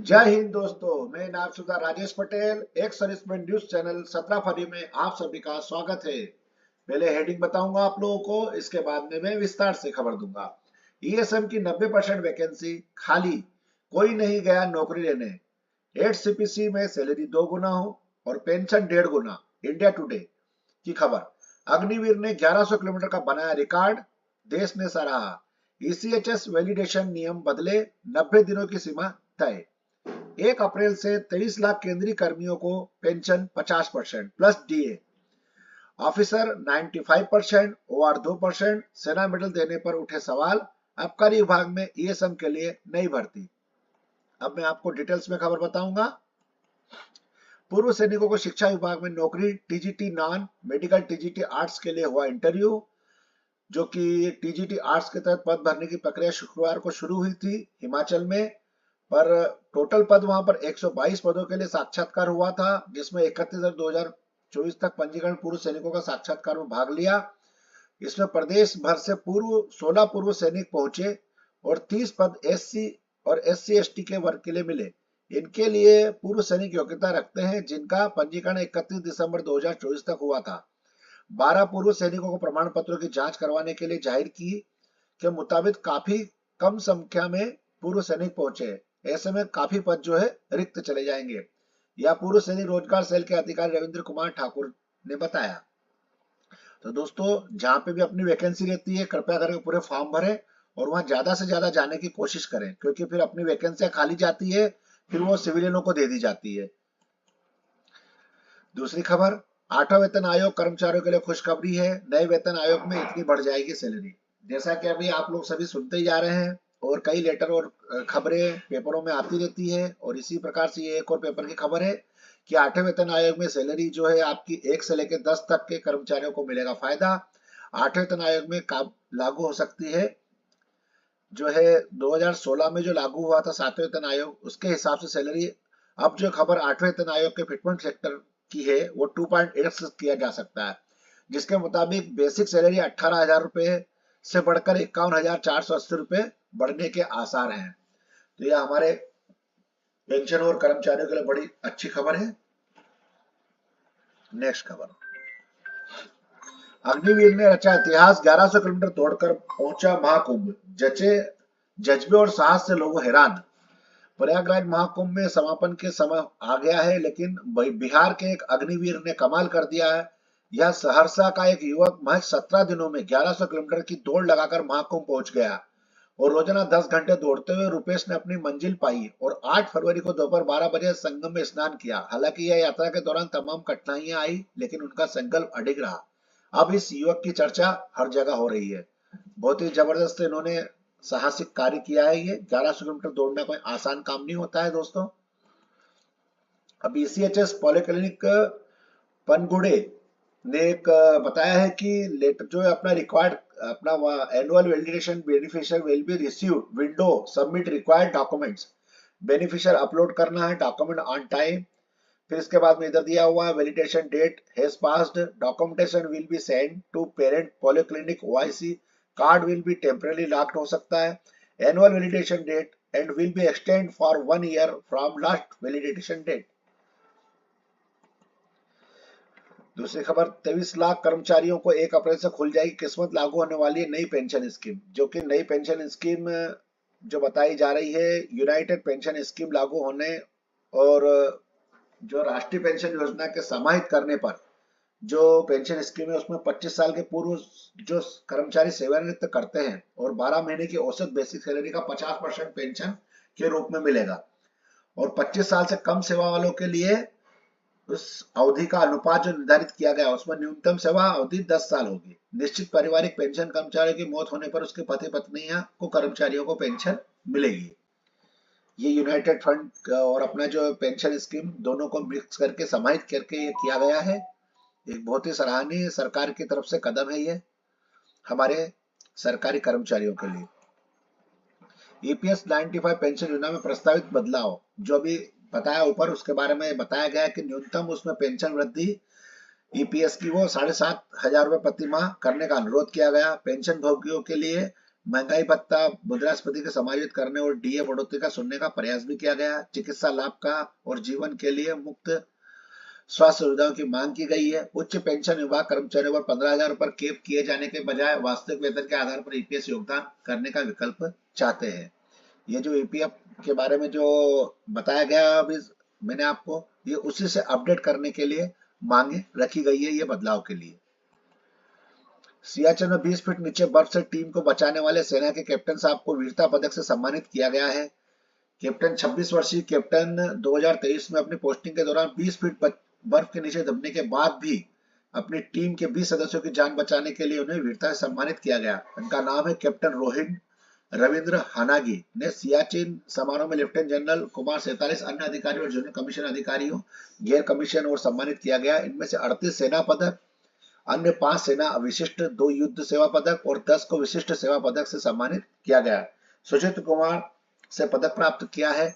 जय हिंद दोस्तों, मैं नाम सुधा राजेश पटेल। एक सर्विसमैन न्यूज चैनल 17 फरवरी में आप सभी का स्वागत है। पहले हेडिंग बताऊंगा आप लोगों को, इसके बाद में मैं विस्तार से खबर दूंगा। ईएसएम की 90% वैकेंसी खाली, कोई नहीं गया नौकरी लेने। 8 सीपीसी में सैलरी 2 गुना हो और पेंशन 1.5 गुना। इंडिया टुडे की खबर। अग्निवीर ने 1100 किलोमीटर का बनाया रिकॉर्ड, देश ने सराहा। ईसीएचएस वैलिडेशन नियम बदले, 90 दिनों की सीमा तय। 1 अप्रैल से 23 लाख केंद्रीय कर्मियों को pension 50% plus DA. Officer 95%, OR 2%। सेना मेडल देने पर उठे सवाल। आबकारी विभाग में ईएसएम के लिए नई भर्ती। अब मैं आपको डिटेल्स में खबर बताऊंगा। पूर्व सैनिकों को शिक्षा विभाग में नौकरी। TGT non medical TGT arts के लिए हुआ इंटरव्यू, जो कि टीजीटी आर्ट्स के तहत पद भरने की प्रक्रिया शुक्रवार को शुरू हुई थी हिमाचल में। पर टोटल पद वहां पर 122 पदों के लिए साक्षात्कार हुआ था, जिसमें 31/2024 तक पंजीकरण पूर्व सैनिकों का साक्षात्कार में भाग लिया। इसमें प्रदेश भर से 16 पूर्व सैनिक पहुंचे और 30 पद एससी और एससी एसटी के वर्ग के लिए मिले। इनके लिए पूर्व सैनिक योग्यता रखते हैं जिनका पंजीकरण 31 दिसंबर 2024 तक हुआ था। 12 पूर्व सैनिकों को प्रमाण पत्रों की जांच करवाने के लिए जाहिर की के मुताबिक काफी कम संख्या में पूर्व सैनिक पहुंचे। ऐसे में काफी पद जो है रिक्त चले जाएंगे, या पूर्व सैनिक रोजगार सेल के अधिकारी रविंद्र कुमार ठाकुर ने बताया। तो दोस्तों, जहां पे भी अपनी वैकेंसी रहती है, कृपया करके पूरे फॉर्म भरें और वहां ज्यादा से ज्यादा जाने की कोशिश करें, क्योंकि फिर अपनी वैकेंसियां खाली जाती है, फिर वो सिविलियनों को दे दी जाती है। दूसरी खबर, 8वां वेतन आयोग कर्मचारियों के लिए खुशखबरी है। नए वेतन आयोग में इतनी बढ़ जाएगी सैलरी। जैसा कि अभी आप लोग सभी सुनते ही जा रहे हैं, और कई लेटर और खबरें पेपरों में आती रहती है, और इसी प्रकार से ये एक और पेपर की खबर है कि 8वें वेतन आयोग में सैलरी जो है आपकी 1 से लेकर 10 तक के कर्मचारियों को मिलेगा फायदा। 8वें वेतन आयोग में लागू हो सकती है, जो है 2016 में जो लागू हुआ था 7वें वेतन आयोग, उसके हिसाब से सैलरी। अब जो खबर 8वें वेतन आयोग के फिटमेंट सेक्टर की है, वो 2.8 से किया जा सकता है, जिसके मुताबिक बेसिक सैलरी 18,000 रुपए से बढ़कर 51,480 रुपए बढ़ने के आसार हैं। तो यह हमारे पेंशन और कर्मचारियों के लिए बड़ी अच्छी खबर है। नेक्स्ट खबर, अग्निवीर ने रचा इतिहास, 1100 किलोमीटर दौड़कर पहुंचा महाकुंभ। जज्बे और साहस से लोग हैरान। प्रयागराज महाकुंभ में समापन के समय आ गया है, लेकिन बिहार के एक अग्निवीर ने कमाल कर दिया है। यह सहरसा का एक युवक महज 17 दिनों में 1100 किलोमीटर की दौड़ लगाकर महाकुंभ पहुंच गया, और रोजाना 10 घंटे दौड़ते हुए रुपेश ने अपनी मंजिल पाई और 8 फरवरी को दोपहर 12 बजे संगम में स्नान किया। हालांकि यह यात्रा के दौरान तमाम कठिनाइयां आई, लेकिन उनका संकल्प अडिग रहा। अब इस युवक की चर्चा हर जगह हो रही है। बहुत ही जबरदस्त इन्होंने साहसिक कार्य किया है। ये 1100 किलोमीटर दौड़ना कोई आसान काम नहीं होता है दोस्तों। अब ईसीएचएस पॉलिक्लिनिक पनगुड़े ने एक बताया है कि लेटर जो है अपना रिक्वायर्ड अपना annual validation beneficiary will be received window submit required documents. Beneficiary upload करना है डॉक्यूमेंट ऑन टाइम। फिर इसके बाद में इधर दिया हुआ है validation date has passed, documentation will be send to parent polyclinic OIC, card will be temporarily locked हो सकता है। Annual validation date end will be extend for 1 year from last validation date. दूसरी खबर, 23 लाख कर्मचारियों को 1 अप्रैल से खुल जाएगी किस्मत, लागू होने वाली है नई पेंशन स्कीम। जो कि नई पेंशन स्कीम जो बताई जा रही है, यूनाइटेड पेंशन स्कीम लागू होने और जो राष्ट्रीय पेंशन योजना के समाहित करने पर जो पेंशन स्कीम है, उसमें 25 साल के पूर्व जो कर्मचारी सेवानिवृत्त करते हैं और 12 महीने की औसत बेसिक सैलरी का 50% पेंशन के रूप में मिलेगा, और 25 साल से कम सेवा वालों के लिए उस अवधि का अनुपात जो निर्धारित किया गया, उसमें न्यूनतम सेवा अवधि 10 साल होगी। निश्चित पारिवारिक पेंशन कर्मचारी की मौत होने पर उसके पति पत्नियां को कर्मचारियों को पेंशन मिलेगी। ये यूनाइटेड फंड और अपना जो पेंशन स्कीम दोनों को मिक्स करके समाहित करके ये किया गया है। एक बहुत ही सराहनीय सरकार की तरफ से कदम है ये हमारे सरकारी कर्मचारियों के लिए। ईपीएस 95 पेंशन योजना में प्रस्तावित बदलाव, जो भी बताया ऊपर, उसके बारे में बताया गया कि न्यूनतम उसमें पेंशन वृद्धि ईपीएस की वो 7,500 रुपए प्रति माह करने का अनुरोध किया गया। पेंशन भोगियों के लिए महंगाई भत्ता मुद्रास्फीति को समायोजित करने और डीए बढ़ोतरी का सुनने का प्रयास भी किया गया। चिकित्सा लाभ का और जीवन के लिए मुफ्त स्वास्थ्य सुविधाओं की मांग की गई है। उच्च पेंशन विभाग कर्मचारियों पर 15,000 पर केप किए जाने के बजाय वास्तविक वेतन के आधार पर ईपीएस योगदान करने का विकल्प चाहते हैं। ये जो ईपीएफ के बारे में जो बताया गया अभी मैंने आपको, ये उसी से अपडेट करने के लिए मांगे रखी गई है, ये बदलाव के लिए। सियाचिन में 20 फीट नीचे बर्फ से टीम को बचाने वाले सेना के कैप्टन साहब को वीरता पदक से सम्मानित किया गया है। कैप्टन 26 वर्षीय कैप्टन 2023 में अपनी पोस्टिंग के दौरान 20 फीट बर्फ के नीचे दबने के बाद भी अपनी टीम के 20 सदस्यों की जान बचाने के लिए उन्हें वीरता से सम्मानित किया गया। उनका नाम है कैप्टन रोहिन रविंद्र हानागी ने सियाचिन समारोह में लेफ्टिनेंट जनरल कुमार 47 अन्य अधिकारियों और जूनियर कमीशन अधिकारियों गैर कमीशन और सम्मानित किया गया। इनमें से 38 सेना पदक, अन्य 5 सेना विशिष्ट, 2 युद्ध सेवा पदक और 10 को विशिष्ट सेवा पदक से सम्मानित किया गया। सुजीत कुमार से पदक प्राप्त किया है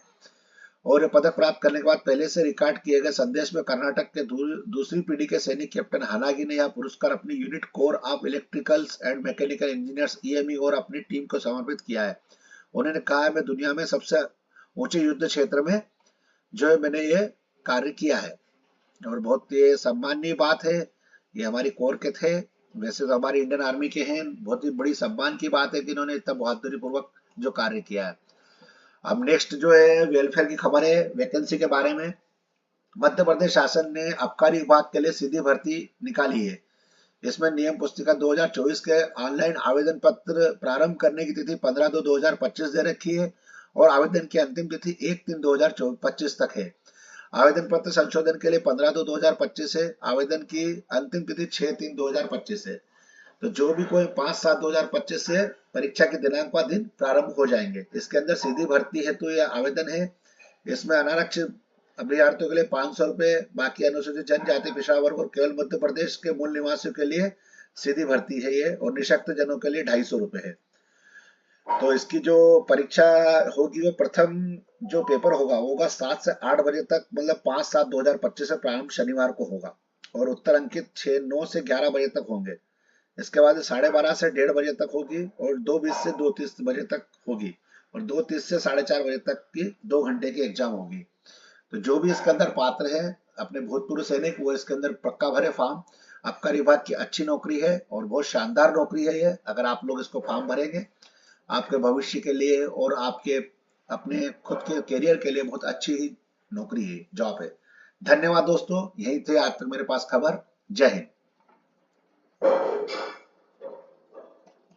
और ये पदक प्राप्त करने के बाद पहले से रिकॉर्ड किए गए संदेश में कर्नाटक के दूसरी पीढ़ी के सैनिक कैप्टन हानागी ने यह पुरस्कार अपनी unit core of electricals and mechanical engineers EME और अपनी टीम को समर्पित किया है। उन्होंने कहा है, मैं दुनिया में सबसे ऊंचे युद्ध क्षेत्र में जो है मैंने ये कार्य किया है और बहुत ये सम्माननीय बात है। ये हमारी कोर के थे, वैसे तो हमारी इंडियन आर्मी के हैं। बहुत ही बड़ी सम्मान की बात है कि इन्होंने इतना बहादुरी पूर्वक जो कार्य किया है। अब नेक्स्ट जो है वेलफेयर की खबर है, वैकेंसी के बारे में। मध्य प्रदेश शासन ने आबकारी विभाग के लिए सीधी भर्ती निकाली है। इसमें नियम पुस्तिका 2024 के ऑनलाइन आवेदन पत्र प्रारंभ करने की तिथि 15/2/2025 दे रखी है और आवेदन की अंतिम तिथि 1/3/2025 तक है। आवेदन पत्र संशोधन के लिए 15/2/2025 है। आवेदन की अंतिम तिथि 6/3/2025 है। तो जो भी कोई 5/7/2025 से परीक्षा के दिनांक व दिन प्रारंभ हो जाएंगे। इसके अंदर सीधी भर्ती हेतु यह आवेदन है। इसमें अनारक्षित अभ्यर्थियों के लिए 500 रुपए, बाकी अनुसूचित जनजाति पिछड़ा वर्ग और केवल मध्य प्रदेश के मूल निवासियों के लिए सीधी भर्ती है ये, और निःशक्त जनों के लिए 250 रुपए है। तो इसकी जो परीक्षा होगी वो प्रथम जो पेपर होगा 7 से 8 बजे तक, मतलब 5/7/2025 से प्रारंभ शनिवार को होगा और उत्तर अंकित 9 से 11 बजे तक होंगे। इसके बाद 12:30 से 1:30 बजे तक होगी और 2:20 से 2:30 बजे तक होगी और 2:30 से 4:30 बजे तक की 2 घंटे की एग्जाम होगी। तो जो भी इसके अंदर पात्र है अपने भूतपूर्व सैनिक, वो इसके अंदर पक्का भरे फॉर्म। आबकारी विभाग की अच्छी नौकरी है और बहुत शानदार नौकरी है ये। अगर आप लोग इसको फॉर्म भरेंगे आपके भविष्य के लिए और आपके अपने खुद के करियर के लिए बहुत अच्छी नौकरी है, जॉब है। धन्यवाद दोस्तों, यही थे आज तक मेरे पास खबर। जय हिंद।